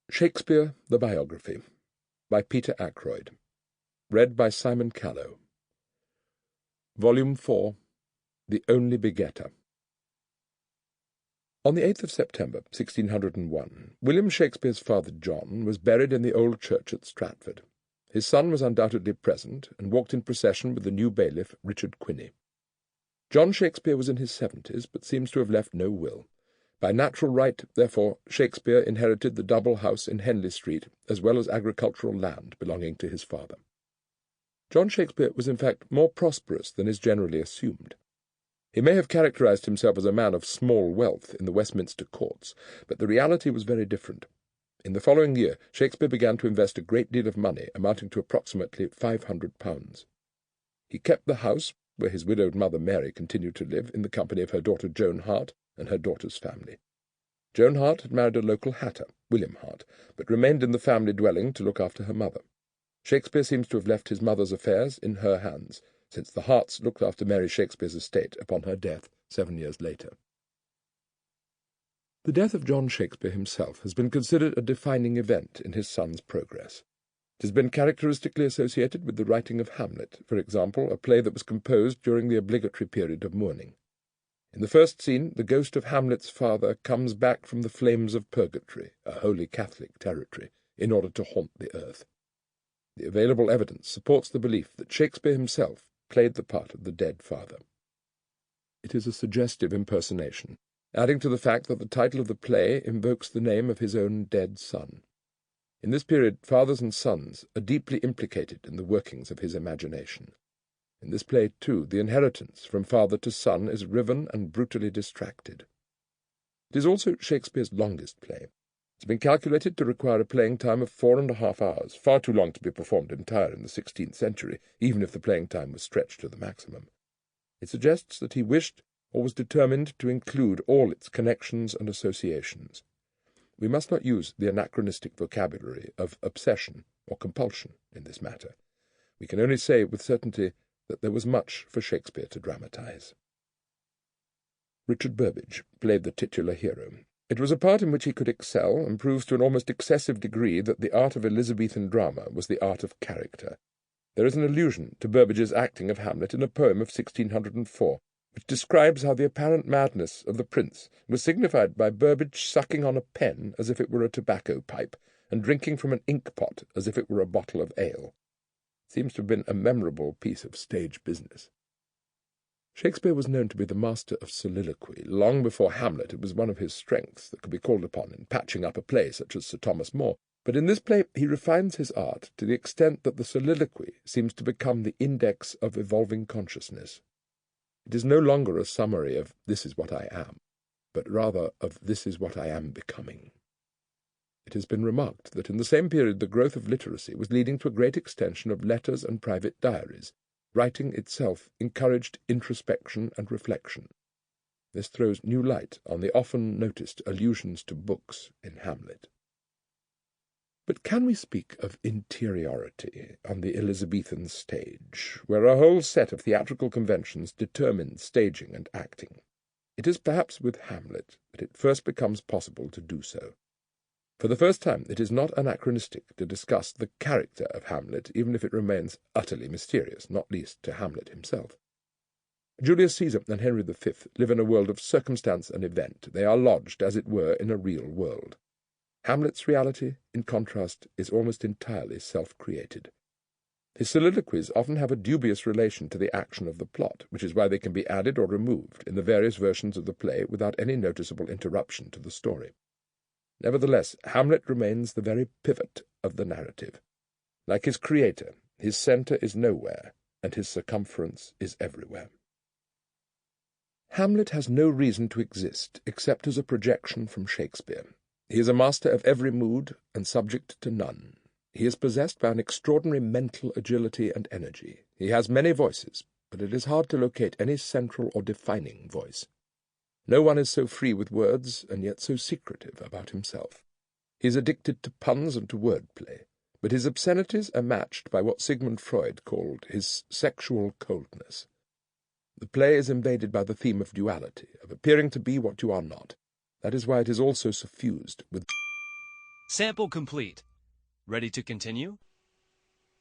Shakespeare, the Biography, by Peter Ackroyd. Read by Simon Callow. Volume 4, The Onlie Begetter. On the 8th of September, 1601, William Shakespeare's father John was buried in the old church at Stratford. His son was undoubtedly present, and walked in procession with the new bailiff, Richard Quinney. John Shakespeare was in his 70s, but seems to have left no will. By natural right, therefore, Shakespeare inherited the double house in Henley Street, as well as agricultural land belonging to his father. John Shakespeare was in fact more prosperous than is generally assumed. He may have characterized himself as a man of small wealth in the Westminster courts, but the reality was very different. In the following year, Shakespeare began to invest a great deal of money, amounting to approximately £500. He kept the house, where his widowed mother Mary continued to live, in the company of her daughter Joan Hart and her daughter's family. Joan Hart had married a local hatter, William Hart, but remained in the family dwelling to look after her mother. Shakespeare seems to have left his mother's affairs in her hands, since the Harts looked after Mary Shakespeare's estate upon her death 7 years later. The death of John Shakespeare himself has been considered a defining event in his son's progress. It has been characteristically associated with the writing of Hamlet, for example, a play that was composed during the obligatory period of mourning. In the first scene, the ghost of Hamlet's father comes back from the flames of purgatory, a holy Catholic territory, in order to haunt the earth. The available evidence supports the belief that Shakespeare himself played the part of the dead father. It is a suggestive impersonation, adding to the fact that the title of the play invokes the name of his own dead son. In this period, fathers and sons are deeply implicated in the workings of his imagination. In this play, too, the inheritance from father to son is riven and brutally distracted. It is also Shakespeare's longest play. It has been calculated to require a playing time of 4½ hours, far too long to be performed entire in the 16th century, even if the playing time was stretched to the maximum. It suggests that he wished or was determined to include all its connections and associations. We must not use the anachronistic vocabulary of obsession or compulsion in this matter. We can only say with certainty that there was much for Shakespeare to dramatize. Richard Burbage played the titular hero. It was a part in which he could excel, and proves to an almost excessive degree that the art of Elizabethan drama was the art of character. There is an allusion to Burbage's acting of Hamlet in a poem of 1604, which describes how the apparent madness of the prince was signified by Burbage sucking on a pen as if it were a tobacco pipe, and drinking from an ink-pot as if it were a bottle of ale. It seems to have been a memorable piece of stage business. Shakespeare was known to be the master of soliloquy. Long before Hamlet, it was one of his strengths that could be called upon in patching up a play such as Sir Thomas More. But in this play he refines his art to the extent that the soliloquy seems to become the index of evolving consciousness. It is no longer a summary of "this is what I am," but rather of "this is what I am becoming." It has been remarked that in the same period the growth of literacy was leading to a great extension of letters and private diaries. Writing itself encouraged introspection and reflection. This throws new light on the often noticed allusions to books in Hamlet. But can we speak of interiority on the Elizabethan stage, where a whole set of theatrical conventions determine staging and acting? It is perhaps with Hamlet that it first becomes possible to do so. For the first time, it is not anachronistic to discuss the character of Hamlet, even if it remains utterly mysterious, not least to Hamlet himself. Julius Caesar and Henry V live in a world of circumstance and event. They are lodged, as it were, in a real world. Hamlet's reality, in contrast, is almost entirely self-created. His soliloquies often have a dubious relation to the action of the plot, which is why they can be added or removed in the various versions of the play without any noticeable interruption to the story. Nevertheless, Hamlet remains the very pivot of the narrative. Like his creator, his centre is nowhere, and his circumference is everywhere. Hamlet has no reason to exist except as a projection from Shakespeare. He is a master of every mood and subject to none. He is possessed by an extraordinary mental agility and energy. He has many voices, but it is hard to locate any central or defining voice. No one is so free with words, and yet so secretive about himself. He is addicted to puns and to wordplay, but his obscenities are matched by what Sigmund Freud called his sexual coldness. The play is invaded by the theme of duality, of appearing to be what you are not. That is why it is also suffused with Sample complete. Ready to continue?